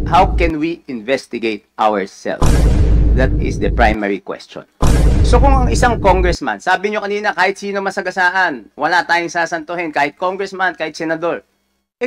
how can we investigate ourselves? That is the primary question. So kung ang isang congressman, sabi nyo kanina kahit sino masagasaan, wala tayong sasantuhin, kahit congressman, kahit senador.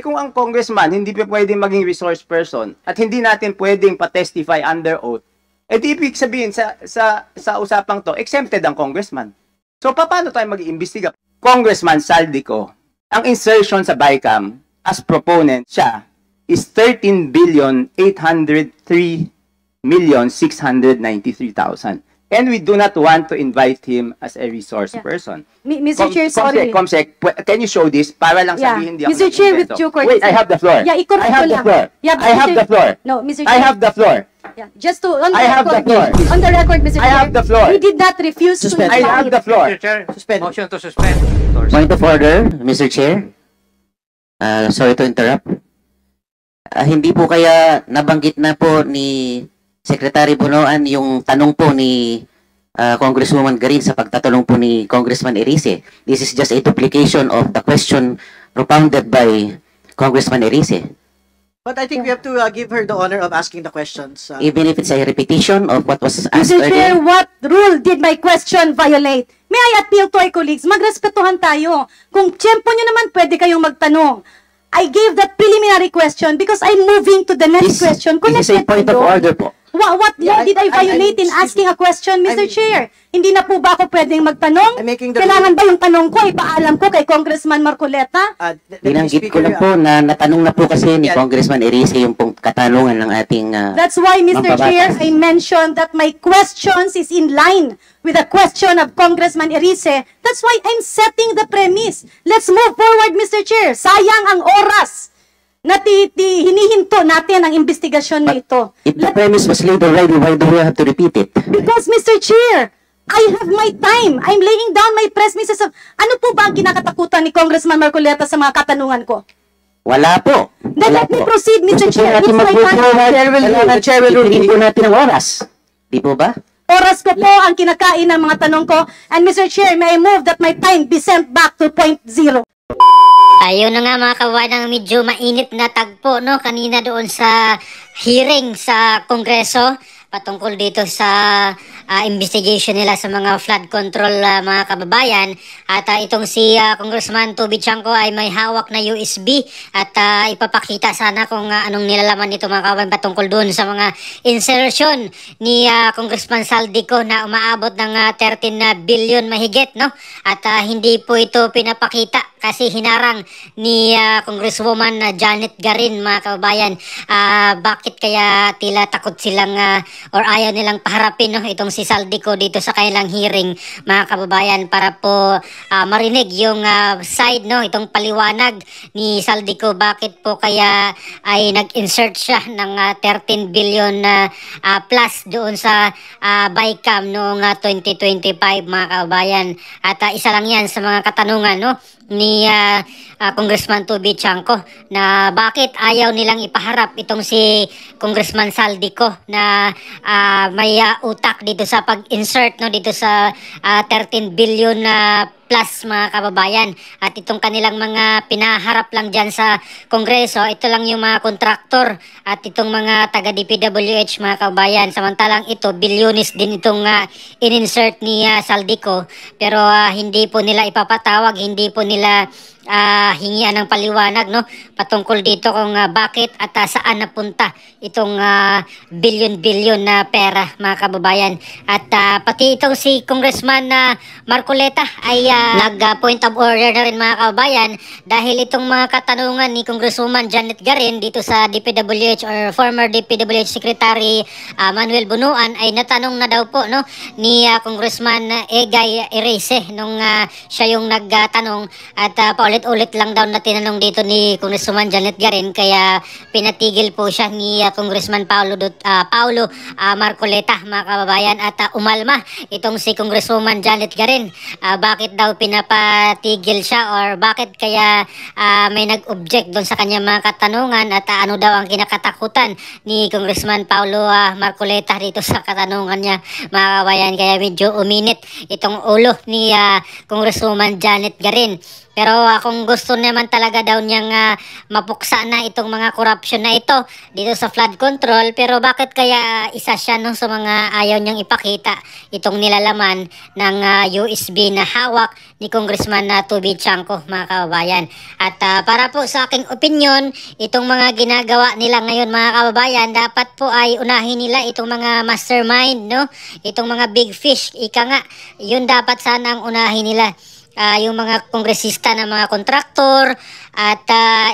Kung ang congressman hindi pa pwedeng maging resource person at hindi natin pwedeng pa-testify under oath, di ibig sabihin sa usapang to, exempted ang congressman. So paano tayo mag-iimbestiga? Congressman Saldico, ang insertion sa BICAM as proponent siya is 13,803,693,000. And we do not want to invite him as a resource person. Mr. Chair, sorry. Comsec, can you show this? Para lang sabihin hindi ako Mr. Chair, with due courtesy. Wait, I have the floor. Yeah, I have the floor. Yeah, I have the floor. No, Mr. Chair. I have the floor. Yeah, just to, on the I have record, the floor. On the record, Mr. Chair. I have the floor. He did not refuse to invite. I have the floor. Mr. Chair, Suspend. motion to suspend. Point of order, Mr. Chair. Sorry to interrupt. Hindi po kaya nabanggit na po ni Secretary Bunoan yung tanong po ni Congresswoman Garin sa pagtatanong po ni Congressman Erice. This is just a duplication of the question propounded by Congressman Erice. But I think we have to give her the honor of asking the questions. Even if it's a repetition of what was asked Mr. Chair, earlier. what rule did my question violate? May I appeal to our colleagues? Magrespetuhan tayo. Kung tiyempo nyo naman, pwede kayong magtanong. I gave that preliminary question because I'm moving to the next question. This is a point of order po. What law did I violate in asking a question, Mr. Chair? Hindi na po ba ako pwedeng magtanong? Kailangan ba yung tanong ko, ipaalam ko kay Congressman Marcoleta? Binanggit ko lang po na natanong na po kasi ni Congressman Erice yung pong katanungan ng ating That's why, Mr. Chair, I mentioned that my questions is in line with the question of Congressman Erice. That's why I'm setting the premise. Let's move forward, Mr. Chair. Sayang ang oras na hinihinto natin ang investigasyon na ito. If the premise was laid already, why do we have to repeat it? Because, Mr. Chair, I have my time. I'm laying down my premises of... Ano po ba ang kinakatakutan ni Congressman Marcoleta sa mga katanungan ko? Wala po. Then let me proceed, Mr. Chair. It's my time. The chair will rule po natin ang oras. Di po ba? Oras ko po ang kinakain ng mga tanong ko. And Mr. Chair, may I move that my time be sent back to point zero. Ayun na nga mga kawan, medyo mainit na tagpo no kanina doon sa hearing sa Kongreso patungkol dito sa investigation nila sa mga flood control mga kababayan. At itong si Congressman Toby Chanco ay may hawak na USB at ipapakita sana kung anong nilalaman nito mga kababayan patungkol doon sa mga insertion ni Congressman Saldico na umaabot ng 13 billion mahigit no. At hindi po ito pinapakita kasi hinarang ni Congresswoman Janet Garin mga kababayan. Bakit kaya tila takot silang or ayaw nilang paharapin no, itong si Saldico dito sa kanilang hearing mga kababayan para po marinig yung side no, itong paliwanag ni Saldico bakit po kaya ay nag-insert siya ng 13 billion plus doon sa BICAM noong 2025 mga kababayan. At isa lang yan sa mga katanungan no ni Congressman Toby Chanco na bakit ayaw nilang ipaharap itong si Congressman Saldico na may utak dito sa pag-insert no dito sa 13 billion plus mga kababayan. At itong kanilang mga pinaharap lang dyan sa Kongreso, ito lang yung mga kontraktor at itong mga taga DPWH mga kababayan. Samantalang ito, bilyonis din itong in-insert ni Saldico. Pero hindi po nila ipapatawag, hindi po nila hingian ng paliwanag no patungkol dito kung bakit at saan napunta itong bilyon-bilyon na pera mga kababayan. At pati itong si Congressman Marcoleta ay nag-point of order na rin mga kababayan dahil itong mga katanungan ni Congresswoman Janet Garin dito sa DPWH or former DPWH Secretary Manuel Bunuan ay natanong na daw po no ni Congressman Egay Erice nung siya yung nagtanong at paulit-ulit lang daw na tinanong dito ni Congresswoman Janet Garin kaya pinatigil po siya ni Congressman Paulo Marcoleta mga kababayan at umalma itong si Congresswoman Janet Garin. Bakit daw pinapatigil siya or bakit kaya may nag-object doon sa kanya mga katanungan at ano daw ang kinakatakutan ni Congressman Paulo Marcoleta dito sa katanungan niya mga kababayan. Kaya medyo uminit itong ulo ni Congresswoman Janet Garin. Pero kung gusto naman talaga daw niyang mapuksa na itong mga corruption na ito dito sa flood control, pero bakit kaya isa siya no, sa mga ayaw niyang ipakita itong nilalaman ng USB na hawak ni Congressman Toby Chanco, mga kababayan. At para po sa aking opinion, itong mga ginagawa nila ngayon, mga kababayan, dapat po ay unahin nila itong mga mastermind, no? Itong mga big fish, ika nga, yun dapat sana ang unahin nila. Yung mga kongresista na mga kontraktor at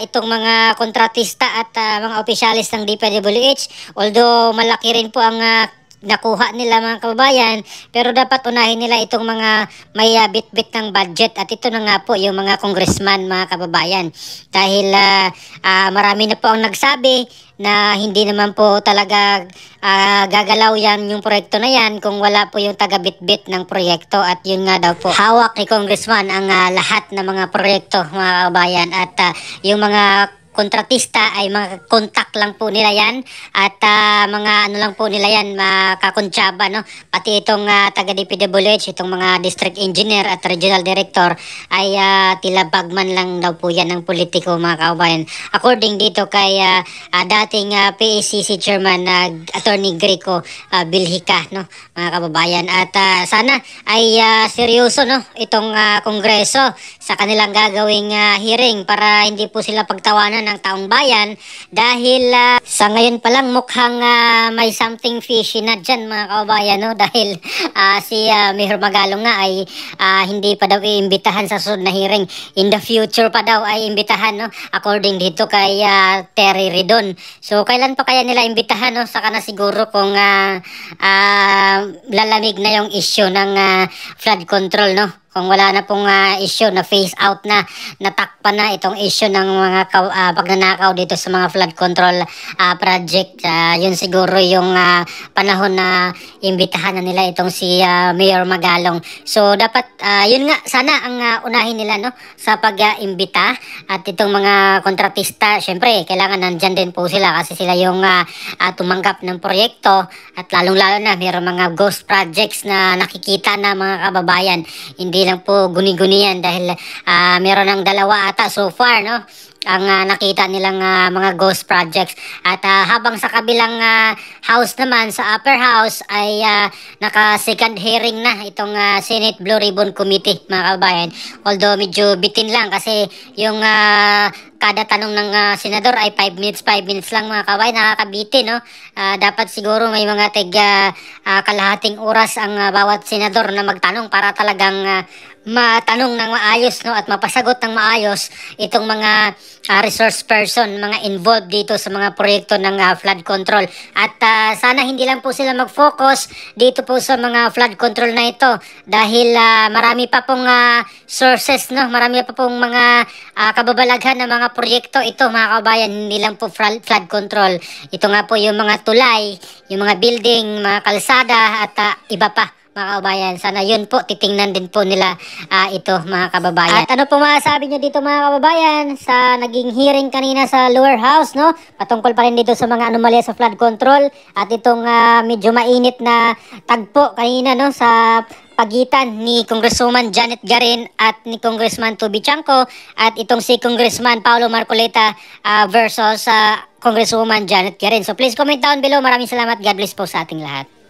itong mga kontratista at mga opisyalis ng DPWH, although malaki rin po ang nakuha nila, mga kababayan, pero dapat unahin nila itong mga may bit-bit ng budget, at ito na nga po yung mga congressman, mga kababayan, dahil marami na po ang nagsabi na hindi naman po talaga gagalaw yan yung proyekto na yan kung wala po yung taga-bit-bit ng proyekto, at yun nga daw po, hawak ni congressman ang lahat ng mga proyekto, mga kababayan, at yung mga kontratista ay mga kontak lang po nila yan, at mga ano lang po nila yan, makakontsaba, no? Pati itong taga DPWH, itong mga district engineer at regional director ay tila bagman lang daw po yan ng politiko, mga kababayan. According dito kay dating PACC chairman Attorney Greco Bilhica, no, mga kababayan. At sana ay seryoso, no, itong kongreso sa kanilang gagawing hearing para hindi po sila pagtawanan ng taong bayan, dahil sa ngayon pa lang mukhang may something fishy na dyan, mga kababayan, no? Dahil si Mayor Magalong nga ay hindi pa daw iimbitahan sa susunod na hearing. In the future pa daw ay imbitahan, no? According dito kay Terry Ridon. So kailan pa kaya nila imbitahan, no? Saka na siguro kung lalamig na yung issue ng flood control, no? Kung wala na pong issue na phase out na, natakpan na itong issue ng mga pagnanakaw dito sa mga flood control project, yun siguro yung panahon na imbitahan na nila itong si Mayor Magalong. So dapat yun nga sana ang unahin nila, no, sa pag-imbita. At itong mga kontratista, syempre kailangan nandyan din po sila kasi sila yung tumanggap ng proyekto, at lalong-lalo na mayroong mga ghost projects na nakikita na, mga kababayan. Hindi lang po guni-guni yan, dahil meron ng dalawa ata so far, no, ang nakita nilang mga ghost projects. At habang sa kabilang house naman, sa upper house, ay naka second hearing na itong Senate Blue Ribbon Committee, mga kabayan. Although medyo bitin lang kasi yung kada tanong ng senador ay 5 minutes lang, mga kabayan. Nakakabitin, no? Dapat siguro may mga kalahating oras ang bawat senador na magtanong para talagang matanong ng maayos, no, at mapasagot ng maayos itong mga resource person, mga involved dito sa mga proyekto ng flood control. At sana hindi lang po sila mag-focus dito po sa mga flood control na ito, dahil marami pa pong sources, no, marami pa pong mga kababalaghan ng mga proyekto ito, mga kabayan. Hindi lang po flood control, ito nga po yung mga tulay, yung mga building, mga kalsada, at iba pa, mga kababayan. Sana yun po, titingnan din po nila ito, mga kababayan. At ano po masasabi nyo dito, mga kababayan, sa naging hearing kanina sa lower house, no? Patungkol pa rin dito sa mga anomalya sa flood control, at itong medyo mainit na tagpo kanina, no, sa pagitan ni Congresswoman Janet Garin at ni Congressman Toby Chanco, at itong si Congressman Paulo Marcoleta versus Congresswoman Janet Garin. So please comment down below. Maraming salamat. God bless po sa ating lahat.